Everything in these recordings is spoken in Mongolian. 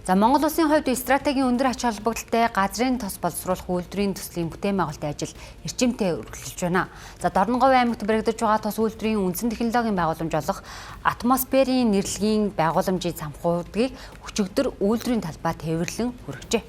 За Монгол улсын хувьд стратегийн өндөр ач холбогдолтой газрын тос боловсруулах үйлдвэрийн төслийн бүтээн байгуулалтын ажил эрчимтэй үргэлжилж байна. За Дорноговь аймагт баригдаж байгаа тос үйлдвэрийн үндсэн технологийн байгууламж болох атмосферийн нэрлэгийн байгууламжийн цамхуудыг өчигдөр үйлдвэрийн талбай тээвэрлэн хүргэжээ.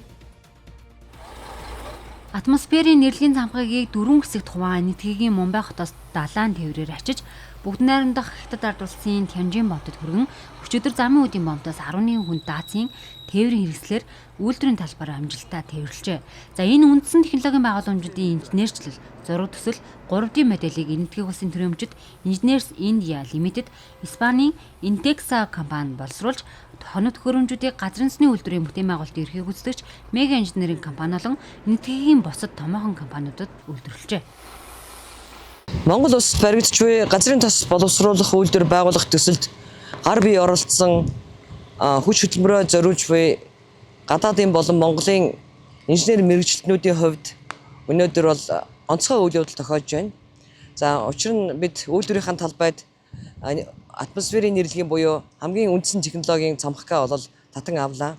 Атмосферийн нэрлэгийн цамхагийг 4 хэсэгт хуваан Нэтгээгийн Мумбай хотоос далайн тээврээр ачиж бүгд найрамдах хятад ард улсын Тянжин бомтод хүргэн өчигдөр замын үдийн бомтоос 11 хүн даацын тээврийн хэрэгслэр үйлдвэрийн талбаар амжилттай тээвэрлжээ. За энэ үндсэн технологийн байгууламжуудын инженерчлэл, зураг төсөл, 3D модельийг Энэтхэг улсын төрөмжид Engineers India Limited, Испанийн Intexa компани боловсруулж хоног төхөөрөмжүүдийг газрын засны үйлдвэрийн бүтээн байгуулалтын ерхийг гүйцэтгэгч Мега инженеринг компани болон Энэтхэгийн бусад томоохон компаниудад үйлдвэрлэжээ. Монгол улсад баригдаж буй газрын тос боловсруулах үйлдвэр байгуулах төсөлд гар бие оролцсон хүч хөдөлмөрөө зориулж буй гадаадын болон Монголын инженер мэргэжилтнүүдийн хувьд өнөөдөр бол онцгой үйл явдал тохиолж байна. За учир нь бид үйлдвэрийн талбайд атмосферийн нэрлэгийн буюу хамгийн үндсэн технологийн цамхгаа бол татан авлаа.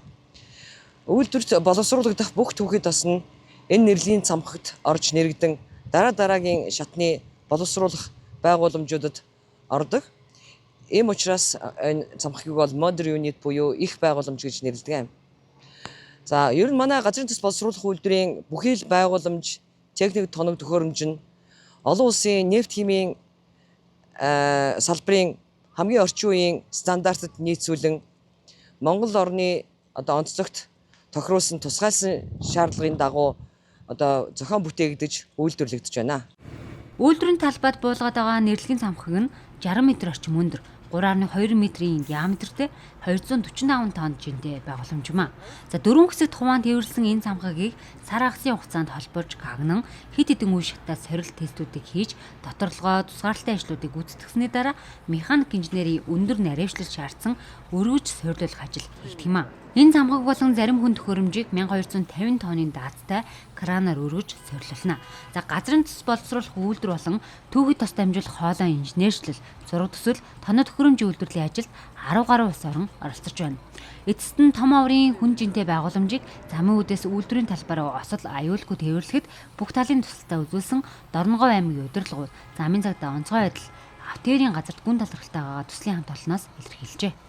Үйлдвэрт боловсруулагдах бүх түүхий тос нь энэ нэрлэгийн цамхагт орж нэрэгдэн дараагийн шатны боловсруулах байгууламжуудад ордог. Ийм учраас энэ цамхгийг бол Modern Unit буюу их байгууламж гэж нэрлэдэг. За ер нь манай газрын тос боловсруулах үйлдвэрийн бүхий л байгууламж, техник тоног төхөөрөмж нь олон улсын нефть химийн салбарын хамгийн орчин үеийн стандартад нийцүүлэн Монгол орны онцлогт тохируулсан тусгайлсан шаардлагын дагуу зохион бүтээгдэж үйлдвэрлэгдэж байна. Үйлдвэрийн талбайд буулгаад байгаа нэрлэгийн цамхаг нь 60 м орчим өндөр, 3.2 м-ийн диаметртэй 245 тонн жинтэй байгууламж юм а. За 4 хэсэгт хуваан тээвэрлсэн энэ цамхагийг сар хагасын хугацаанд холбож гагнан хэд хэдэн үе шатаас сорилт тестүүдийг хийж доторлогоо тусгаарлалтын ажлуудыг гүйцэтгсэний дараа механик инженерийн өндөр наривчлал шаардсан өргөж сорилуулах ажил хийгдэх юм а. Энэ цамхаг болон зарим хүн төхөөрөмжийг 1250 тонны даацтай кранаар өргөж сорилуулна. За газрын тос боловсруулах үйлдвэр болон түүхий тос дамжуулах хоолой инженерчлэл, зураг төсөл, тоног төхөөрөмжийн үйлдвэрлэлийн ажилд 10 гаруй улс орон оролцож байна. Эцэст нь том аврын хүн жинтэй байгууламжийг замын үдээс үйлдвэрийн талбараа осол аюулгүй тээвэрлэхэд бүх талын тусалцаа үзүүлсэн Дорноговь аймгийн удирдлагууд замын цагдаа онцгой байдал автоэрийн газарт гүн талархалтайгаа төслийн хамт олноос илэрхийлжээ.